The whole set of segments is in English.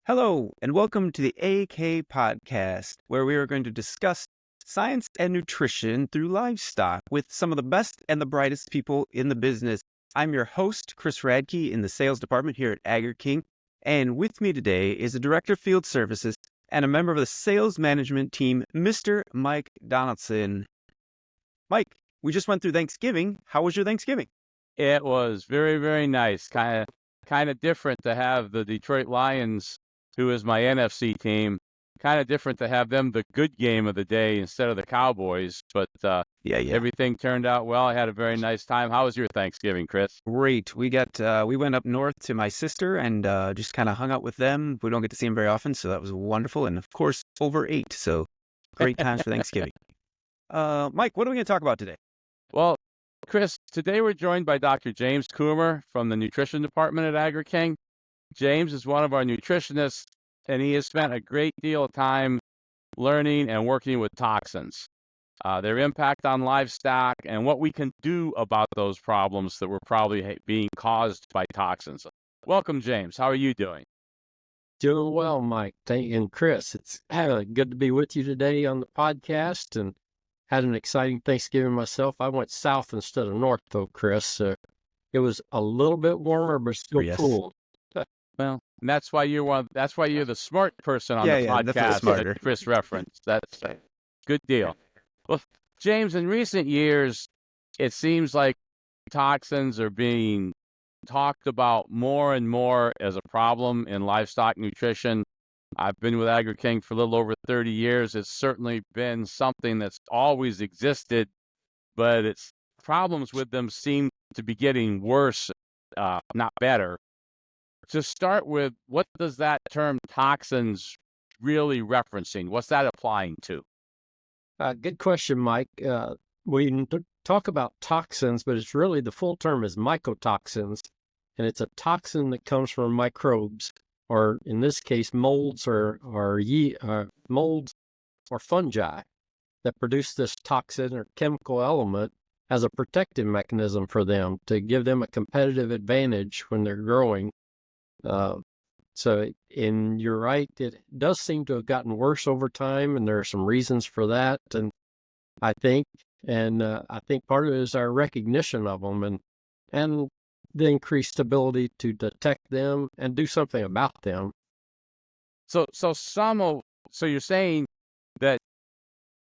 Hello, and welcome to the AK podcast, where we are going to discuss science and nutrition through livestock with some of the best and the brightest people in the business. I'm your host, Chris Radke, in the sales department here at Agri-King, and with me today is the Director of Field Services and a member of the sales management team, Mr. Mike Donaldson. Mike, we just went through Thanksgiving. How was your Thanksgiving? It was very, very nice. Kind of different to have the Detroit Lions, who is my NFC team. Kind of different to have them the good game of the day instead of the Cowboys. But everything turned out well. I had a very nice time. How was your Thanksgiving, Chris? Great. We went up north to my sister and just kind of hung out with them. We don't get to see them very often, so that was wonderful. And of course, overate. So great times for Thanksgiving. Mike, what are we going to talk about today? Well, Chris, today we're joined by Dr. James Coomer from the nutrition department at Agri-King. James is one of our nutritionists, and he has spent a great deal of time learning and working with toxins, their impact on livestock, and what we can do about those problems that were probably being caused by toxins. Welcome, James. How are you doing? Doing well, Mike. And Chris, it's good to be with you today on the podcast, and had an exciting Thanksgiving myself. I went south instead of north, though, Chris. It was a little bit warmer, but still cool. Well, that's why you're the smart person on the podcast that Chris referenced. That's a good deal. Well, James, in recent years, it seems like toxins are being talked about more and more as a problem in livestock nutrition. I've been with Agri-King for a little over 30 years. It's certainly been something that's always existed, but its problems with them seem to be getting worse, not better. To start with, what does that term toxins really referencing? What's that applying to? Good question, Mike. We talk about toxins, but it's really, the full term is mycotoxins, and it's a toxin that comes from microbes, or in this case, molds or molds or fungi that produce this toxin or chemical element as a protective mechanism for them to give them a competitive advantage when they're growing. And you're right, it does seem to have gotten worse over time, and there are some reasons for that. And I think part of it is our recognition of them and the increased ability to detect them and do something about them. So you're saying that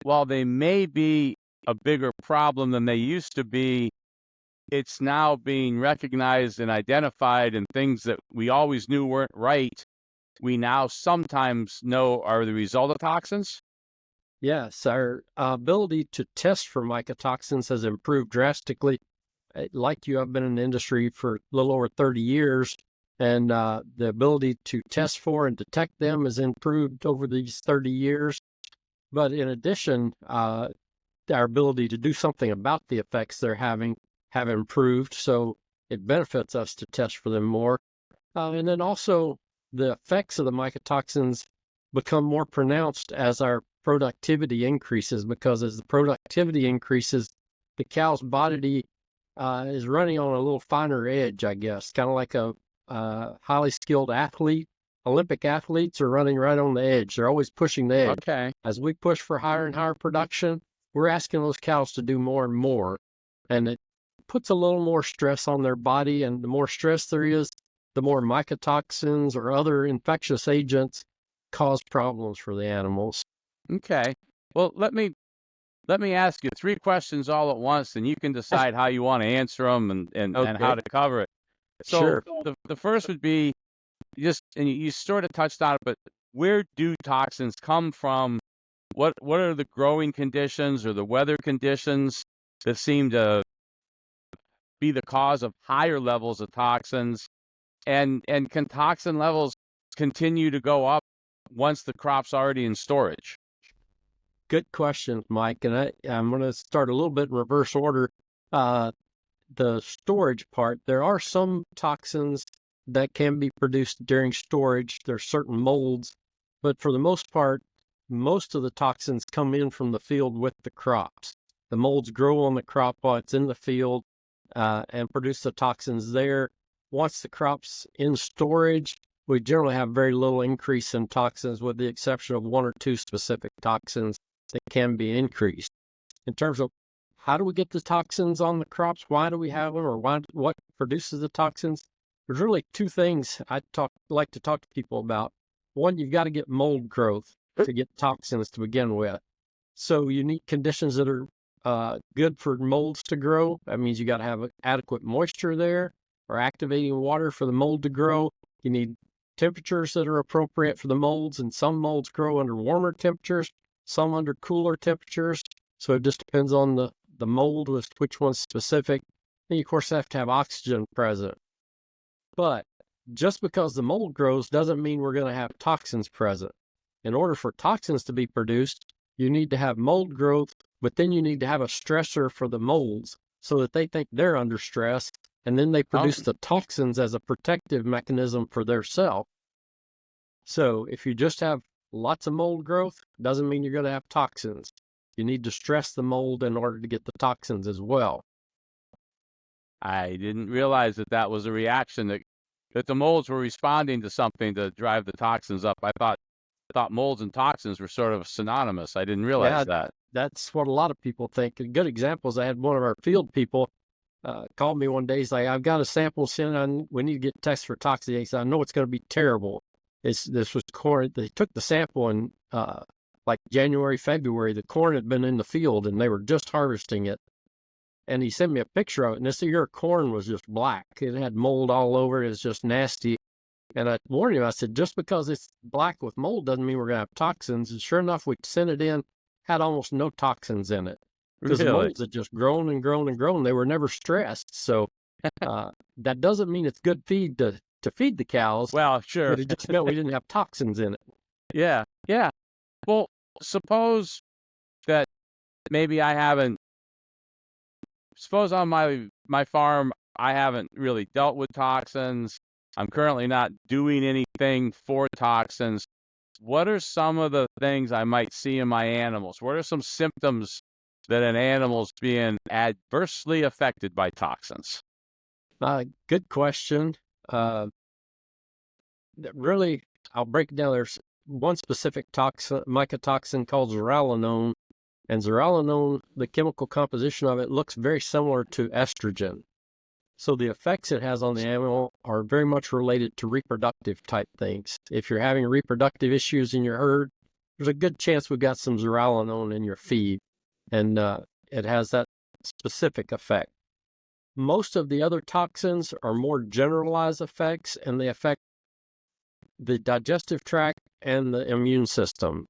while they may be a bigger problem than they used to be, it's now being recognized and identified, and things that we always knew weren't right, we now sometimes know are the result of toxins? Yes, our ability to test for mycotoxins has improved drastically. Like you, I've been in the industry for a little over 30 years, and the ability to test for and detect them has improved over these 30 years. But in addition, our ability to do something about the effects they're having have improved, so it benefits us to test for them more. And then also, the effects of the mycotoxins become more pronounced as our productivity increases, because as the productivity increases, the cow's body is running on a little finer edge, I guess, kind of like a highly skilled athlete. Olympic athletes are running right on the edge. They're always pushing the edge. Okay. As we push for higher and higher production, we're asking those cows to do more and more. And it puts a little more stress on their body, and the more stress there is, the more mycotoxins or other infectious agents cause problems for the animals. Okay. Well, let me ask you 3 questions all at once, and you can decide how you want to answer them and how to cover it. So sure. The first would be, and you sort of touched on it, but where do toxins come from? What are the growing conditions or the weather conditions that seem to be the cause of higher levels of toxins? And can toxin levels continue to go up once the crop's already in storage? Good question, Mike. And I'm going to start a little bit in reverse order. The storage part, there are some toxins that can be produced during storage. There's certain molds, but for the most part, most of the toxins come in from the field with the crops. The molds grow on the crop while it's in the field and produce the toxins there. Once the crop's in storage, we generally have very little increase in toxins, with the exception of 1 or 2 specific toxins that can be increased. In terms of how do we get the toxins on the crops? Why do we have them, or what produces the toxins? There's really 2 things like to talk to people about. One, you've got to get mold growth to get toxins to begin with. So you need conditions that are good for molds to grow. That means you got to have adequate moisture there, or activating water for the mold to grow. You need temperatures that are appropriate for the molds, and some molds grow under warmer temperatures, some under cooler temperatures. So it just depends on the mold, which one's specific. And you, of course, have to have oxygen present. But just because the mold grows doesn't mean we're going to have toxins present. In order for toxins to be produced, you need to have mold growth, but then you need to have a stressor for the molds so that they think they're under stress, and then they produce the toxins as a protective mechanism for their self. So if you just have lots of mold growth, doesn't mean you're going to have toxins. You need to stress the mold in order to get the toxins as well. I didn't realize that was a reaction, that the molds were responding to something to drive the toxins up. I thought molds and toxins were sort of synonymous. I didn't realize that. That's what a lot of people think. A good example is I had one of our field people called me one day. He's like, I've got a sample sent on. We need to get tests for toxins. He said, I know it's going to be terrible. This was corn. They took the sample in like January, February. The corn had been in the field and they were just harvesting it. And he sent me a picture of it. And this year corn was just black. It had mold all over it. It was just nasty. And I warned him. I said, just because it's black with mold doesn't mean we're going to have toxins. And sure enough, we sent it in, had almost no toxins in it. Because the molds had just grown and grown and grown. They were never stressed. So that doesn't mean it's good feed to feed the cows. Well, sure. But it just meant we didn't have toxins in it. Yeah. Well, suppose that maybe suppose on my farm, I haven't really dealt with toxins. I'm currently not doing anything for toxins. What are some of the things I might see in my animals? What are some symptoms that an animal's being adversely affected by toxins? Good question. Really, I'll break it down. There's one specific toxin, mycotoxin, called zearalenone. And zearalenone, the chemical composition of it looks very similar to estrogen. So the effects it has on the animal are very much related to reproductive type things. If you're having reproductive issues in your herd, there's a good chance we've got some zearalenone in your feed, and it has that specific effect. Most of the other toxins are more generalized effects, and they affect the digestive tract and the immune system.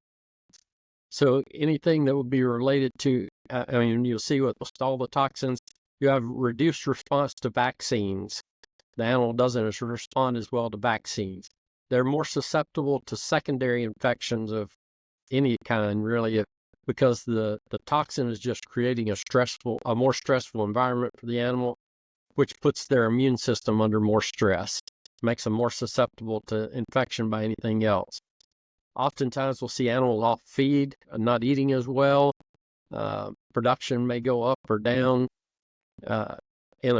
So anything that would be related to, you'll see with all the toxins, you have reduced response to vaccines. The animal doesn't respond as well to vaccines. They're more susceptible to secondary infections of any kind, really, because the toxin is just creating a more stressful environment for the animal, which puts their immune system under more stress, makes them more susceptible to infection by anything else. Oftentimes we'll see animals off feed, not eating as well. Production may go up or down. It's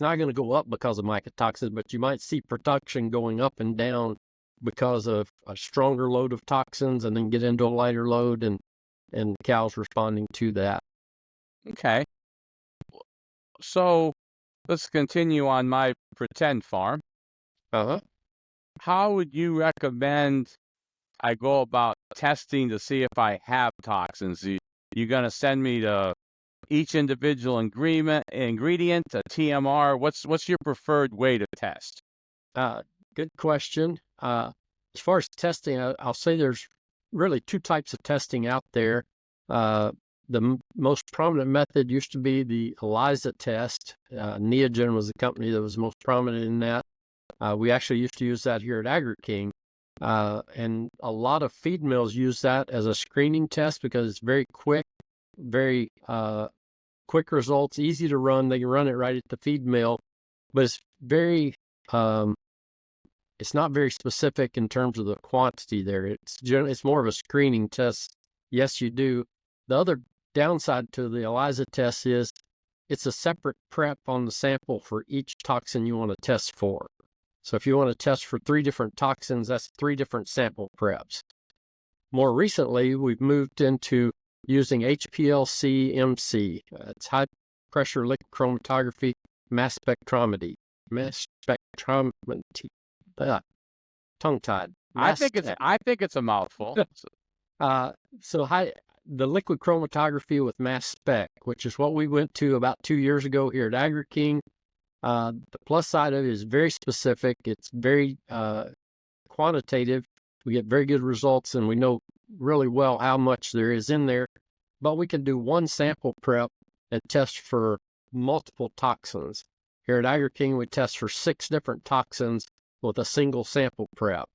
not going to go up because of mycotoxins, but you might see production going up and down because of a stronger load of toxins, and then get into a lighter load, and cows responding to that. Okay. So let's continue on my pretend farm. How would you recommend I go about testing to see if I have toxins? You going to send me to each individual ingredient, a TMR? What's your preferred way to test? Good question. As far as testing, I'll say there's really 2 types of testing out there. The most prominent method used to be the ELISA test. Neogen was the company that was most prominent in that. We actually used to use that here at Agri-King. And a lot of feed mills use that as a screening test because it's very quick, very quick results, easy to run. They can run it right at the feed mill, but it's it's not very specific in terms of the quantity there. It's more of a screening test. Yes, you do. The other downside to the ELISA test is it's a separate prep on the sample for each toxin you want to test for. So if you want to test for 3 different toxins, that's 3 different sample preps. More recently, we've moved into using HPLC-MC. It's high pressure liquid chromatography mass spectrometry. Tongue-tied. I think it's a mouthful. The liquid chromatography with mass spec, which is what we went to about 2 years ago here at Agri-King. The plus side of it is very specific. It's very quantitative. We get very good results, and we know really well how much there is in there. But we can do one sample prep and test for multiple toxins. Here at Agri-King, we test for 6 different toxins with a single sample prep.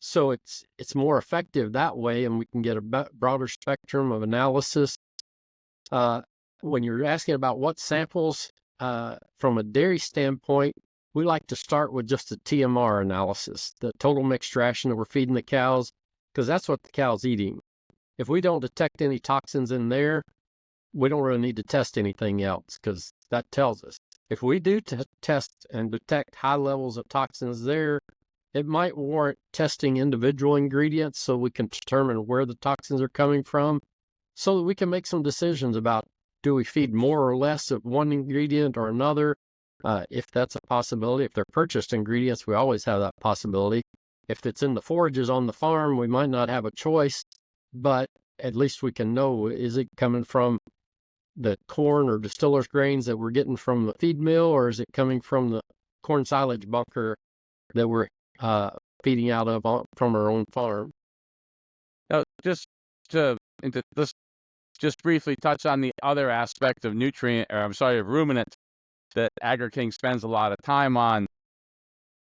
So it's more effective that way, and we can get a broader spectrum of analysis. When you're asking about what samples, from a dairy standpoint, we like to start with just the TMR analysis, the total mixed ration that we're feeding the cows, because that's what the cow's eating. If we don't detect any toxins in there, we don't really need to test anything else, because that tells us. If we do test and detect high levels of toxins there, it might warrant testing individual ingredients so we can determine where the toxins are coming from, so that we can make some decisions about, do we feed more or less of one ingredient or another, if that's a possibility. If they're purchased ingredients, we always have that possibility. If it's in the forages on the farm, we might not have a choice, but at least we can know, is it coming from the corn or distiller's grains that we're getting from the feed mill, or is it coming from the corn silage bunker that we're feeding out of from our own farm? Now, just briefly touch on the other aspect of ruminant that Agri-King spends a lot of time on.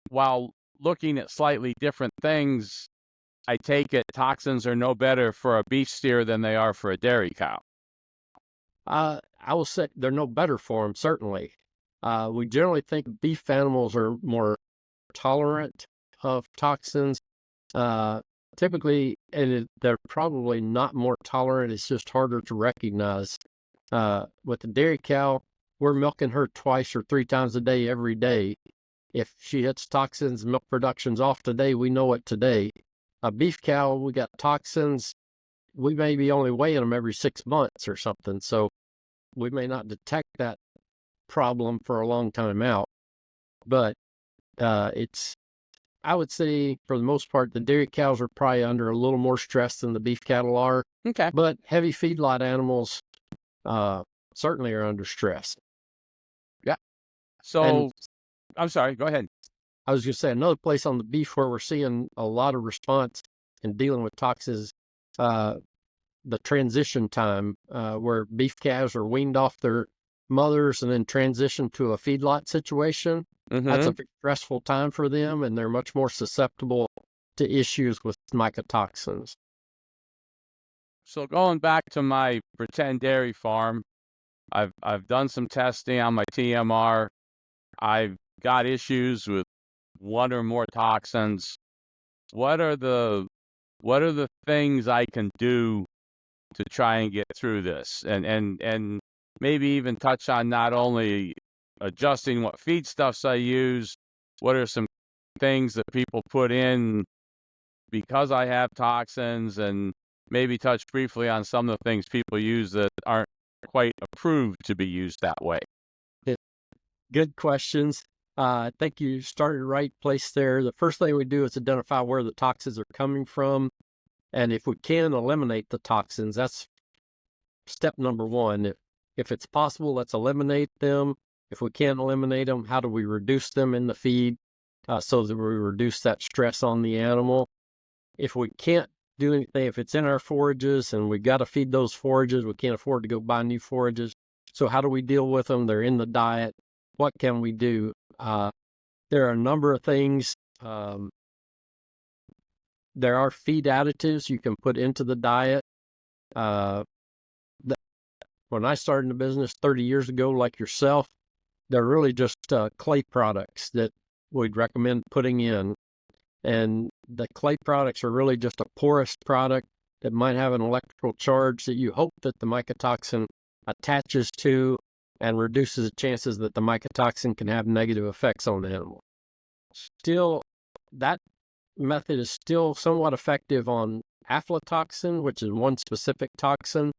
While looking at slightly different things, I take it toxins are no better for a beef steer than they are for a dairy cow. I will say they're no better for them, certainly. We generally think beef animals are more tolerant of toxins. Typically, they're probably not more tolerant. It's just harder to recognize. With the dairy cow, we're milking her 2 or 3 times a day, every day. If she hits toxins, milk production's off today, we know it today. A beef cow, we got toxins. We may be only weighing them every 6 months or something, so we may not detect that problem for a long time out. But I would say, for the most part, the dairy cows are probably under a little more stress than the beef cattle are. Okay. But heavy feedlot animals certainly are under stress. Yeah. So, I'm sorry, go ahead. I was going to say, another place on the beef where we're seeing a lot of response in dealing with toxins, the transition time, where beef calves are weaned off their mothers and then transition to a feedlot situation. Mm-hmm. That's a stressful time for them, and they're much more susceptible to issues with mycotoxins. So going back to my pretend dairy farm, I've done some testing on my TMR. I've got issues with 1 or more toxins. What are the things I can do to try and get through this, and maybe even touch on not only adjusting what feedstuffs I use, what are some things that people put in because I have toxins, and maybe touch briefly on some of the things people use that aren't quite approved to be used that way. Good questions. I think you started right place there. The first thing we do is identify where the toxins are coming from. And if we can eliminate the toxins, that's step number 1. If it's possible, let's eliminate them. If we can't eliminate them, how do we reduce them in the feed so that we reduce that stress on the animal? If we can't do anything, if it's in our forages and we got to feed those forages, we can't afford to go buy new forages. So how do we deal with them? They're in the diet. What can we do? There are a number of things. There are feed additives you can put into the diet. When I started in the business 30 years ago, like yourself, they're really just clay products that we'd recommend putting in. And the clay products are really just a porous product that might have an electrical charge that you hope that the mycotoxin attaches to and reduces the chances that the mycotoxin can have negative effects on the animal. that method is still somewhat effective on aflatoxin, which is one specific toxin.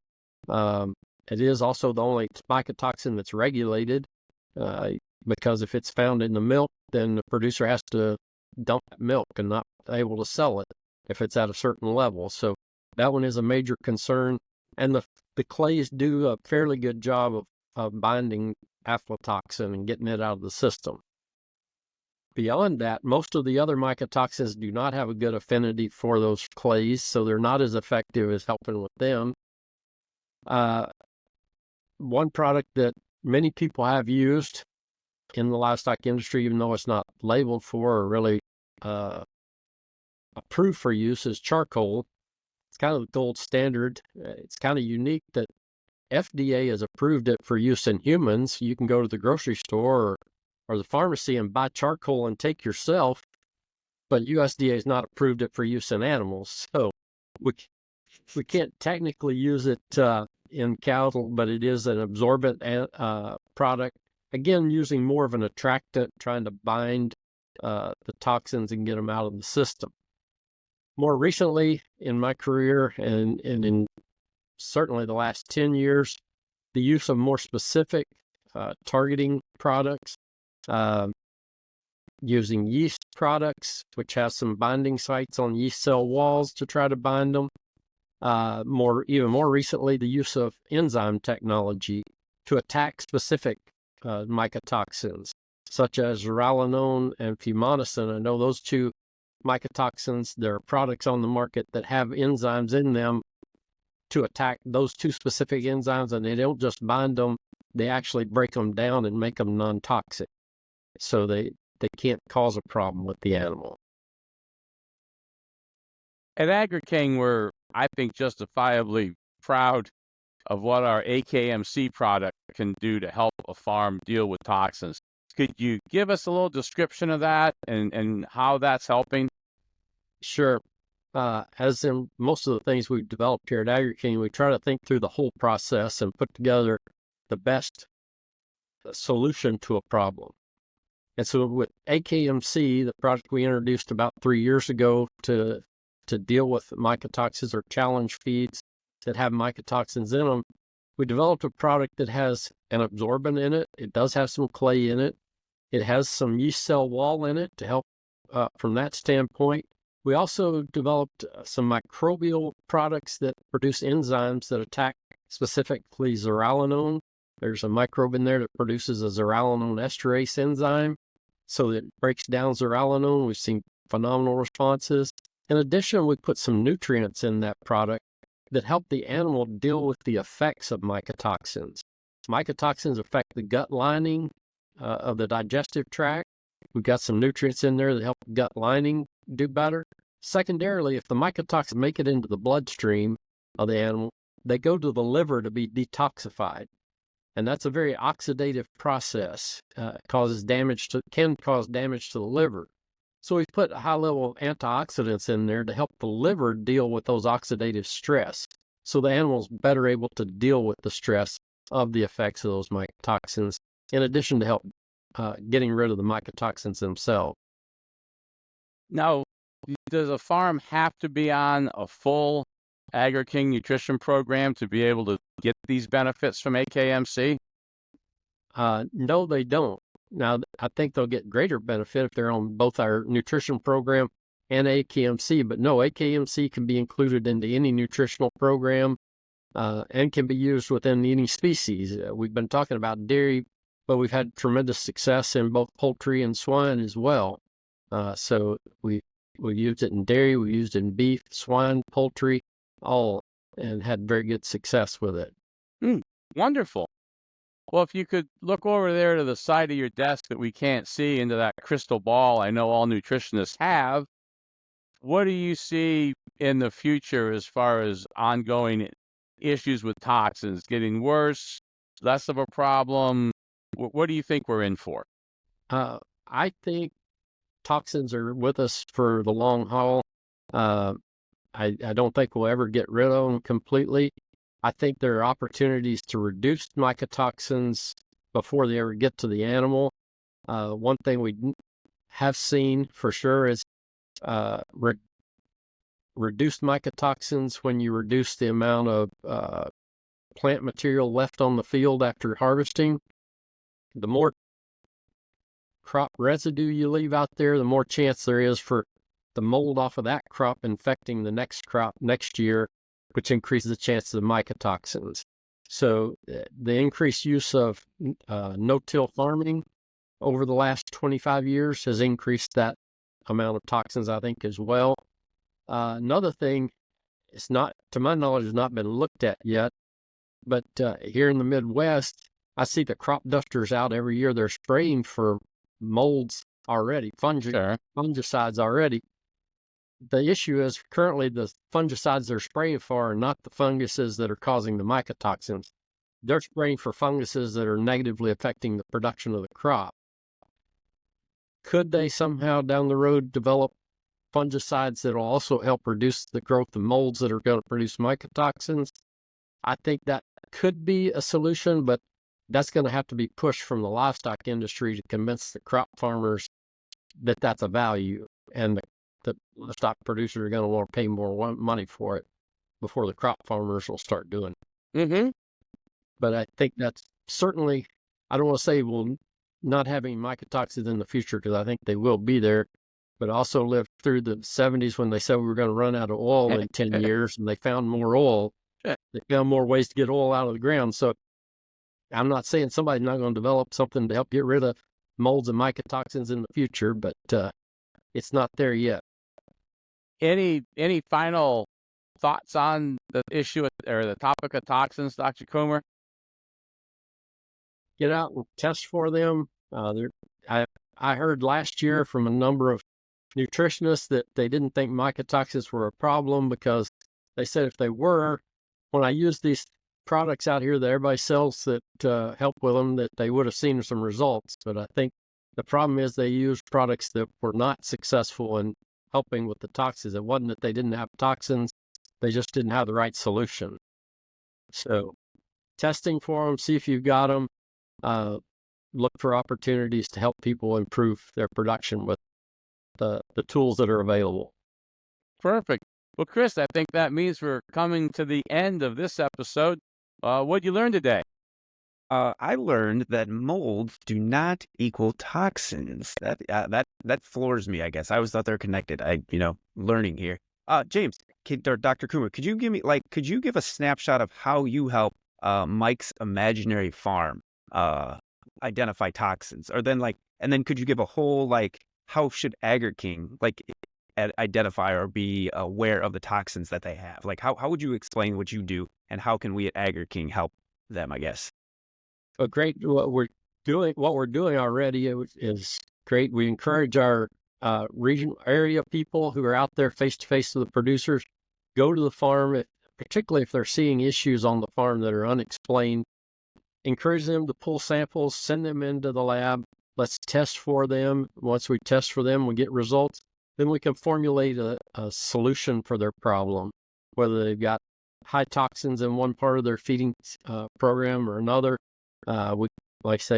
It is also the only mycotoxin that's regulated, because if it's found in the milk, then the producer has to dump that milk and not able to sell it if it's at a certain level. So that one is a major concern. And the clays do a fairly good job of binding aflatoxin and getting it out of the system. Beyond that, most of the other mycotoxins do not have a good affinity for those clays, so they're not as effective as helping with them. One product that many people have used in the livestock industry, even though it's not labeled for or really approved for use, is charcoal. It's kind of the gold standard. It's kind of unique that FDA has approved it for use in humans. You can go to the grocery store or the pharmacy and buy charcoal and take yourself, but USDA has not approved it for use in animals. So we can't technically use it in cattle, but it is an absorbent product. Again, using more of an attractant, trying to bind the toxins and get them out of the system. More recently in my career, and in certainly the last 10 years, the use of more specific targeting products, using yeast products, which have some binding sites on yeast cell walls to try to bind them. Even more recently, the use of enzyme technology to attack specific mycotoxins, such as zearalenone and fumonisin. I know those two mycotoxins, there are products on the market that have enzymes in them to attack those two specific enzymes, and they don't just bind them, they actually break them down and make them non-toxic. So they can't cause a problem with the animal. At Agri-King, we're, I think, justifiably proud of what our AKMC product can do to help a farm deal with toxins. Could you give us a little description of that and how that's helping? Sure. As in most of the things we've developed here at Agri-King, we try to think through the whole process and put together the best solution to a problem. And so with AKMC, the product we introduced about 3 years ago to deal with mycotoxins or challenge feeds that have mycotoxins in them, we developed a product that has an absorbent in it. It does have some clay in it. It has some yeast cell wall in it to help from that standpoint. We also developed some microbial products that produce enzymes that attack specifically zearalenone. There's a microbe in there that produces a zearalenone esterase enzyme, so that it breaks down zearalenone. We've seen phenomenal responses. In addition, we put some nutrients in that product that help the animal deal with the effects of mycotoxins. Mycotoxins affect the gut lining of the digestive tract. We've got some nutrients in there that help the gut lining do better. Secondarily, if the mycotoxins make it into the bloodstream of the animal, they go to the liver to be detoxified. And that's a very oxidative process. Can cause damage to the liver. So we've put high-level antioxidants in there to help the liver deal with those oxidative stress, so the animal's better able to deal with the stress of the effects of those mycotoxins, in addition to help getting rid of the mycotoxins themselves. Now, does a farm have to be on a full Agri-King nutrition program to be able to get these benefits from AKMC? No, they don't. Now, I think they'll get greater benefit if they're on both our nutrition program and AKMC, but no, AKMC can be included into any nutritional program and can be used within any species. We've been talking about dairy, but we've had tremendous success in both poultry and swine as well. So we used it in dairy, we used it in beef, swine, poultry, all, and had very good success with it. Wonderful. Well, if you could look over there to the side of your desk that we can't see into that crystal ball I know all nutritionists have, what do you see in the future as far as ongoing issues with toxins? Getting worse, less of a problem? What do you think we're in for? I think toxins are with us for the long haul. I don't think we'll ever get rid of them completely. I think there are opportunities to reduce mycotoxins before they ever get to the animal. One thing we have seen for sure is reduced mycotoxins when you reduce the amount of plant material left on the field after harvesting. The more crop residue you leave out there, the more chance there is for the mold off of that crop infecting the next crop next year, which increases the chances of mycotoxins. So the increased use of no-till farming over the last 25 years has increased that amount of toxins, I think, as well. Another thing, it's not, to my knowledge, has not been looked at yet, but here in the Midwest, I see the crop dusters out every year. They're spraying for molds already, fungicides already. The issue is currently the fungicides they're spraying for are not the funguses that are causing the mycotoxins. They're spraying for funguses that are negatively affecting the production of the crop. Could they somehow down the road develop fungicides that will also help reduce the growth of molds that are going to produce mycotoxins? I think that could be a solution, but that's going to have to be pushed from the livestock industry to convince the crop farmers that that's a value, and the livestock producers are going to want to pay more money for it before the crop farmers will start doing it. Mm-hmm. But I think that's certainly, I don't want to say we'll not having mycotoxins in the future, because I think they will be there, but also lived through the 70s when they said we were going to run out of oil in 10 years, and they found more oil. They found more ways to get oil out of the ground. So I'm not saying somebody's not going to develop something to help get rid of molds and mycotoxins in the future, but it's not there yet. Any final thoughts on the issue or the topic of toxins, Dr. Coomer? Get out and test for them. I heard last year from a number of nutritionists that they didn't think mycotoxins were a problem because they said if they were, when I used these products out here that everybody sells that help with them, that they would have seen some results. But I think the problem is they used products that were not successful in helping with the toxins. It wasn't that they didn't have toxins, they just didn't have the right solution. So testing for them, see if you've got them, look for opportunities to help people improve their production with the tools that are available. Perfect. Well, Chris, I think that means we're coming to the end of this episode. What did you learn today? I learned that molds do not equal toxins. That floors me, I guess. I always thought they're connected. Learning here. James, or Dr. Coomer, could you give a snapshot of how you help Mike's imaginary farm identify toxins? Or then and then could you give a whole how should Agri-King identify or be aware of the toxins that they have? How would you explain what you do, and how can we at Agri-King help them, I guess? Great. What we're doing already is great. We encourage our regional area people who are out there face to face with the producers, go to the farm, particularly if they're seeing issues on the farm that are unexplained. Encourage them to pull samples, send them into the lab. Let's test for them. Once we test for them, we get results. Then we can formulate a solution for their problem, whether they've got high toxins in one part of their feeding program or another. We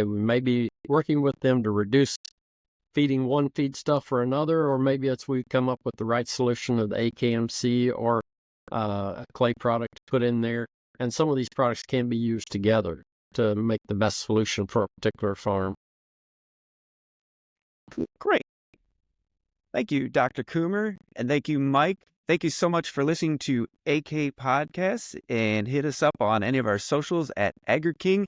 may be working with them to reduce feeding one feedstuff or another, or maybe we come up with the right solution of the AKMC or a clay product to put in there. And some of these products can be used together to make the best solution for a particular farm. Great. Thank you, Dr. Coomer, and thank you, Mike. Thank you so much for listening to AK Podcasts, and hit us up on any of our socials at Agri-King.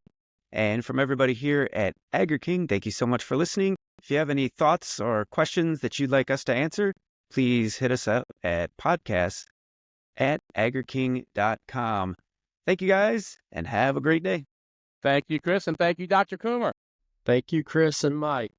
And from everybody here at Agri-King, thank you so much for listening. If you have any thoughts or questions that you'd like us to answer, please hit us up at podcasts@agriking.com. Thank you, guys, and have a great day. Thank you, Chris, and thank you, Dr. Coomer. Thank you, Chris and Mike.